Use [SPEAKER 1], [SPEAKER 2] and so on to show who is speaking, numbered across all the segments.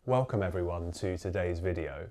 [SPEAKER 1] Welcome everyone to today's video,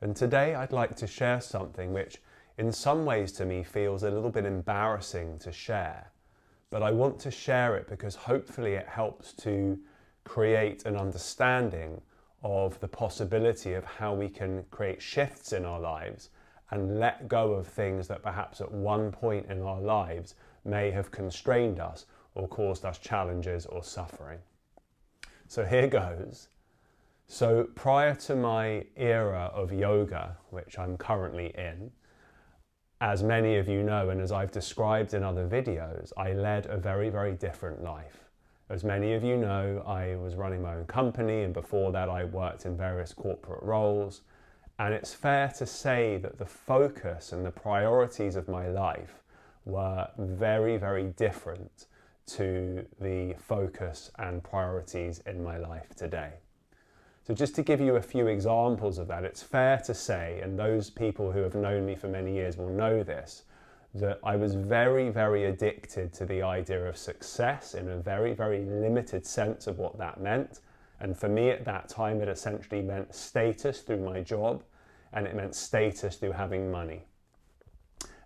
[SPEAKER 1] and today I'd like to share something which in some ways to me feels a little bit embarrassing to share, but I want to share it because hopefully it helps to create an understanding of the possibility of how we can create shifts in our lives and let go of things that perhaps at one point in our lives may have constrained us or caused us challenges or suffering. So here goes. So prior to my era of yoga, which I'm currently in, as many of you know, and as I've described in other videos, I led a very, very different life. As many of you know, I was running my own company, and before that I worked in various corporate roles. And it's fair to say that the focus and the priorities of my life were very, very different to the focus and priorities in my life today. So just to give you a few examples of that, it's fair to say, and those people who have known me for many years will know this, that I was very, very addicted to the idea of success in a very, very limited sense of what that meant. And for me at that time, it essentially meant status through my job, and it meant status through having money.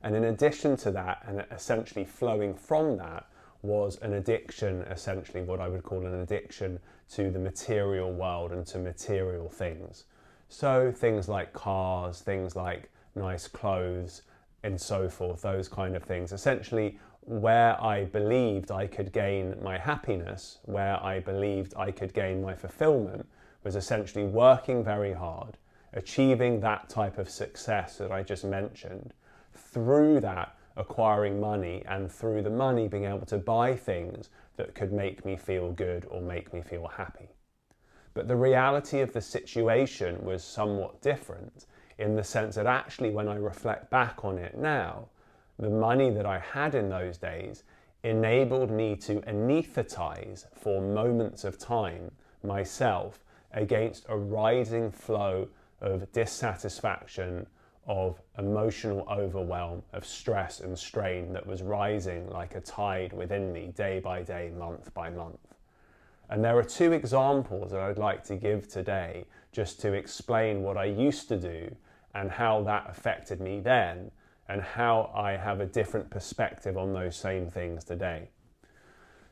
[SPEAKER 1] And in addition to that, and essentially flowing from that, was an addiction, essentially what I would call an addiction to the material world and to material things. So things like cars, things like nice clothes and so forth, those kind of things. Essentially where I believed I could gain my happiness, where I believed I could gain my fulfillment, was essentially working very hard, achieving that type of success that I just mentioned, through that acquiring money, and through the money being able to buy things that could make me feel good or make me feel happy. But the reality of the situation was somewhat different in the sense that actually when I reflect back on it now, the money that I had in those days enabled me to anesthetize for moments of time myself against a rising flow of dissatisfaction, of emotional overwhelm, of stress and strain that was rising like a tide within me day by day, month by month. And there are two examples that I'd like to give today just to explain what I used to do and how that affected me then and how I have a different perspective on those same things today.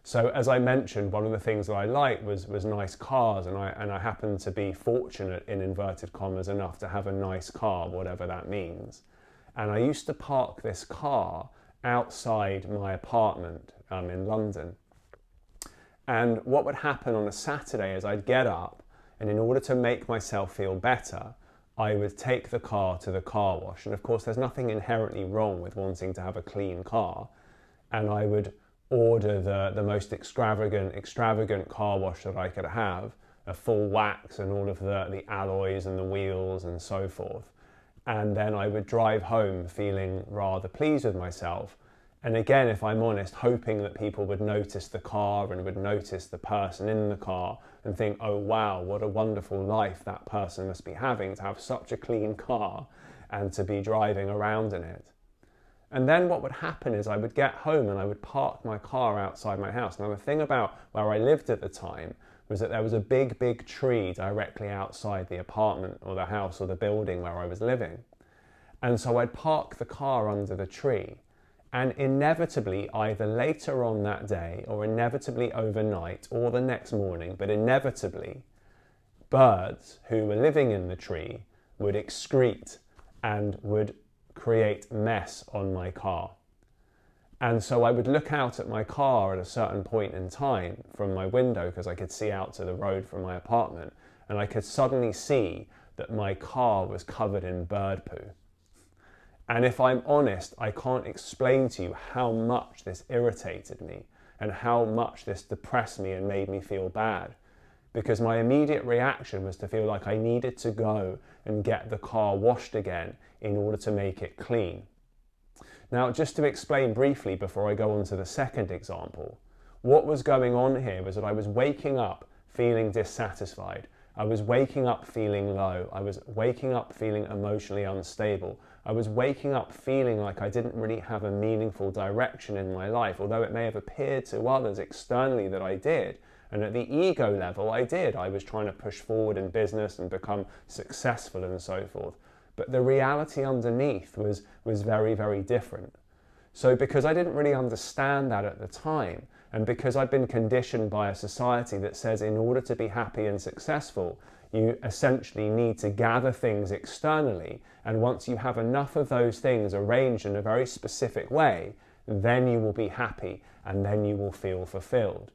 [SPEAKER 1] So as I mentioned, one of the things that I liked was nice cars, and I happened to be fortunate, in inverted commas, enough to have a nice car, whatever that means. And I used to park this car outside my apartment in London. And what would happen on a Saturday is I'd get up, and in order to make myself feel better, I would take the car to the car wash. And of course, there's nothing inherently wrong with wanting to have a clean car. And I would order the most extravagant car wash that I could have, a full wax and all of the alloys and the wheels and so forth. And then I would drive home feeling rather pleased with myself. And again, if I'm honest, hoping that people would notice the car and would notice the person in the car and think, oh wow, what a wonderful life that person must be having to have such a clean car and to be driving around in it. And then what would happen is I would get home and I would park my car outside my house. Now the thing about where I lived at the time was that there was a big, big tree directly outside the apartment or the house or the building where I was living. And so I'd park the car under the tree, and inevitably, either later on that day or inevitably overnight or the next morning, but inevitably, birds who were living in the tree would excrete and would create mess on my car. And so I would look out at my car at a certain point in time from my window, because I could see out to the road from my apartment, and I could suddenly see that my car was covered in bird poo. And if I'm honest, I can't explain to you how much this irritated me and how much this depressed me and made me feel bad, because my immediate reaction was to feel like I needed to go and get the car washed again in order to make it clean. Now, just to explain briefly before I go on to the second example, what was going on here was that I was waking up feeling dissatisfied. I was waking up feeling low. I was waking up feeling emotionally unstable. I was waking up feeling like I didn't really have a meaningful direction in my life, although it may have appeared to others externally that I did. And at the ego level, I did. I was trying to push forward in business and become successful and so forth. But the reality underneath was very, very different. So because I didn't really understand that at the time, and because I've been conditioned by a society that says in order to be happy and successful, you essentially need to gather things externally, and once you have enough of those things arranged in a very specific way, then you will be happy and then you will feel fulfilled.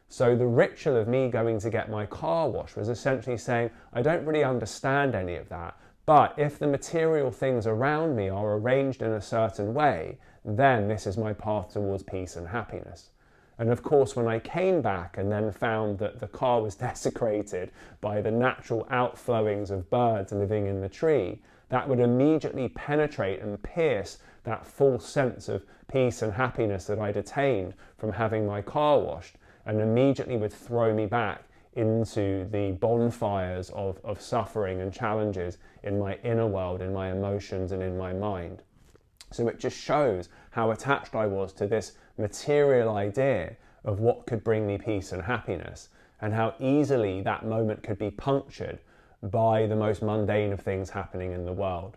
[SPEAKER 1] So the ritual of me going to get my car washed was essentially saying, I don't really understand any of that, but if the material things around me are arranged in a certain way, then this is my path towards peace and happiness. And of course, when I came back and then found that the car was desecrated by the natural outflowings of birds living in the tree, that would immediately penetrate and pierce that false sense of peace and happiness that I'd attained from having my car washed, and immediately would throw me back into the bonfires of suffering and challenges in my inner world, in my emotions and in my mind. So it just shows how attached I was to this material idea of what could bring me peace and happiness, and how easily that moment could be punctured by the most mundane of things happening in the world.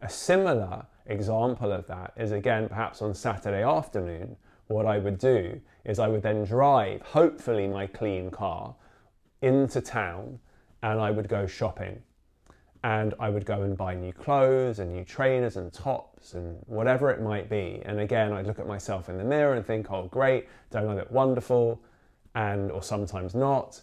[SPEAKER 1] A similar example of that is, again, perhaps on Saturday afternoon, what I would do is I would then drive, hopefully my clean car, into town, and I would go shopping. And I would go and buy new clothes and new trainers and tops and whatever it might be. And again, I'd look at myself in the mirror and think, oh great, don't I look wonderful? Or sometimes not.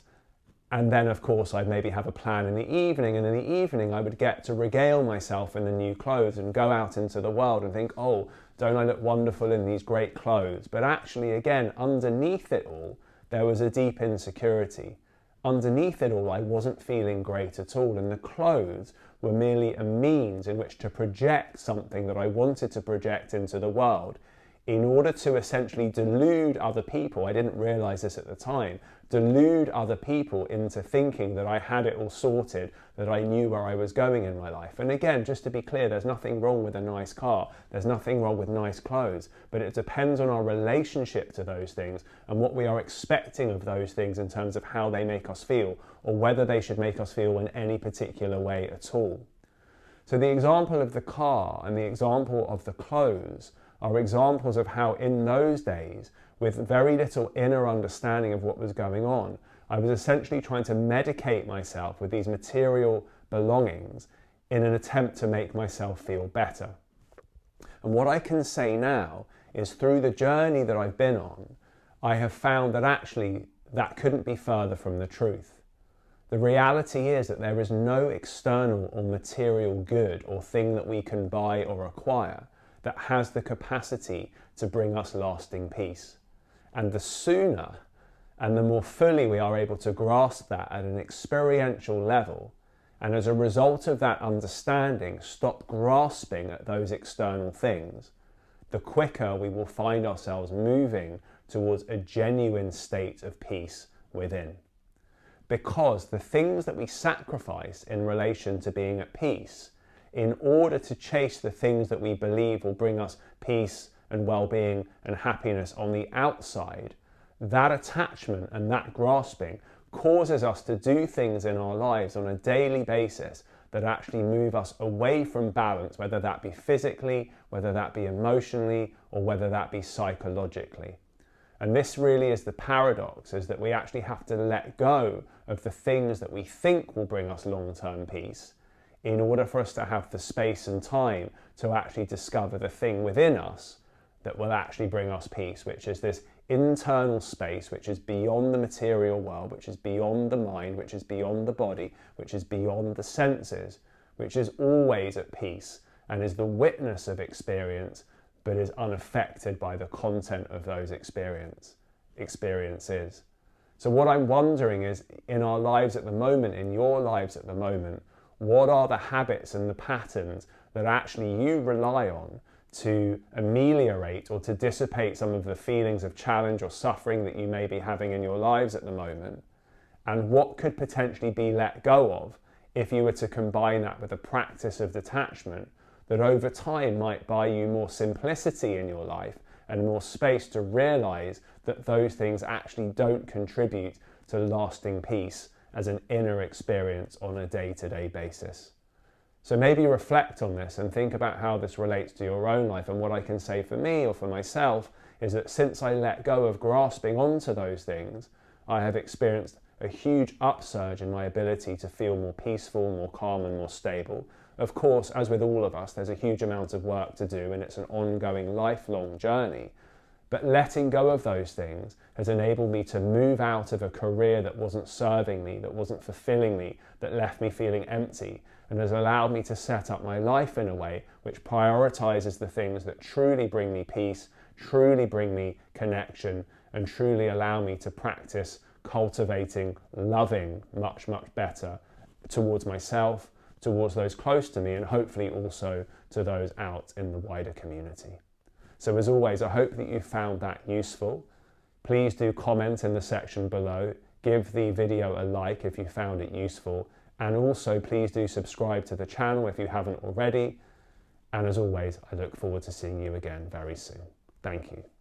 [SPEAKER 1] And then of course I'd maybe have a plan in the evening, and in the evening I would get to regale myself in the new clothes and go out into the world and think, oh, don't I look wonderful in these great clothes? But actually, again, underneath it all, there was a deep insecurity. Underneath it all, I wasn't feeling great at all, and the clothes were merely a means in which to project something that I wanted to project into the world in order to essentially delude other people. I didn't realize this at the time. Delude other people into thinking that I had it all sorted, that I knew where I was going in my life. And again, just to be clear, there's nothing wrong with a nice car. There's nothing wrong with nice clothes, but it depends on our relationship to those things and what we are expecting of those things in terms of how they make us feel, or whether they should make us feel in any particular way at all. So the example of the car and the example of the clothes are examples of how in those days, with very little inner understanding of what was going on, I was essentially trying to medicate myself with these material belongings in an attempt to make myself feel better. And what I can say now is, through the journey that I've been on, I have found that actually that couldn't be further from the truth. The reality is that there is no external or material good or thing that we can buy or acquire that has the capacity to bring us lasting peace. And the sooner and the more fully we are able to grasp that at an experiential level, and as a result of that understanding, stop grasping at those external things, the quicker we will find ourselves moving towards a genuine state of peace within. Because the things that we sacrifice in relation to being at peace, in order to chase the things that we believe will bring us peace and well-being and happiness on the outside, that attachment and that grasping causes us to do things in our lives on a daily basis that actually move us away from balance, whether that be physically, whether that be emotionally, or whether that be psychologically. And this really is the paradox, is that we actually have to let go of the things that we think will bring us long-term peace in order for us to have the space and time to actually discover the thing within us that will actually bring us peace, which is this internal space, which is beyond the material world, which is beyond the mind, which is beyond the body, which is beyond the senses, which is always at peace and is the witness of experience, but is unaffected by the content of those experiences. So what I'm wondering is, in our lives at the moment, in your lives at the moment, what are the habits and the patterns that actually you rely on to ameliorate or to dissipate some of the feelings of challenge or suffering that you may be having in your lives at the moment? And what could potentially be let go of if you were to combine that with a practice of detachment that over time might buy you more simplicity in your life and more space to realize that those things actually don't contribute to lasting peace as an inner experience on a day-to-day basis. So maybe reflect on this and think about how this relates to your own life. And what I can say for me or for myself is that since I let go of grasping onto those things, I have experienced a huge upsurge in my ability to feel more peaceful, more calm and more stable. Of course, as with all of us, there's a huge amount of work to do and it's an ongoing, lifelong journey. But letting go of those things has enabled me to move out of a career that wasn't serving me, that wasn't fulfilling me, that left me feeling empty, and has allowed me to set up my life in a way which prioritizes the things that truly bring me peace, truly bring me connection, and truly allow me to practice cultivating, loving much, much better towards myself, towards those close to me, and hopefully also to those out in the wider community. So as always, I hope that you found that useful. Please do comment in the section below, give the video a like if you found it useful, and also please do subscribe to the channel if you haven't already. And as always, I look forward to seeing you again very soon. Thank you.